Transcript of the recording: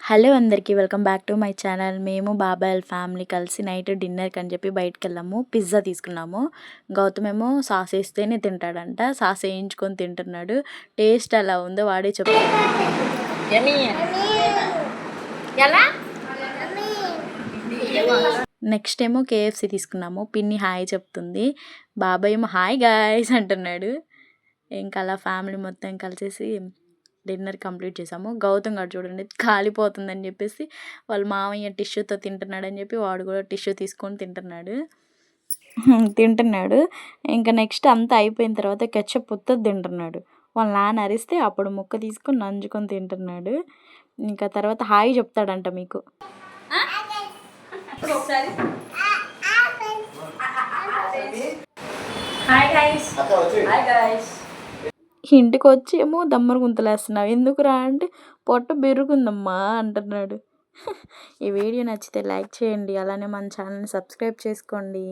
Hello అందరికీ welcome back to my channel. మేము బాబాయ్ వాళ్ళ ఫ్యామిలీ కలిసి నైట్ డిన్నర్కి అని చెప్పి బయటకెళ్ళాము. పిజ్జా తీసుకున్నాము. గౌతమ్ ఏమో సాస్ వేస్తేనే తింటాడంట. సాస్ వేయించుకొని తింటున్నాడు. టేస్ట్ ఎలా ఉందో వాడే చెప్తాడు. నెక్స్ట్ ఏమో కేఎఫ్సి తీసుకున్నాము. పిన్ని హాయ్ చెప్తుంది. బాబాయ్ ఏమో హాయ్ గాయ్స్ అంటున్నాడు. ఇంకా అలా ఫ్యామిలీ మొత్తం కలిసేసి డిన్నర్ కంప్లీట్ చేసాము. గౌతమ్ గారు చూడండి కాలిపోతుందని చెప్పేసి వాళ్ళ మామయ్య టిష్యూతో తింటున్నాడని చెప్పి వాడు కూడా టిష్యూ తీసుకొని తింటున్నాడు. ఇంకా నెక్స్ట్ అంతా అయిపోయిన తర్వాత కెచప్ ఉత్తది తింటున్నాడు. వాళ్ళ నాన్న అరిస్తే అప్పుడు ముక్క తీసుకొని నంజుకొని తింటున్నాడు. ఇంకా తర్వాత హాయ్ చెప్తాడంట మీకు. ఇంటికి వచ్చి ఏమో దమ్మరు గుంతలేస్తున్నావు ఎందుకురా అంటే పొట్ట బెరుగుందమ్మా అంటున్నాడు. ఈ వీడియో నచ్చితే లైక్ చేయండి. అలానే మన ఛానల్ని సబ్స్క్రైబ్ చేసుకోండి.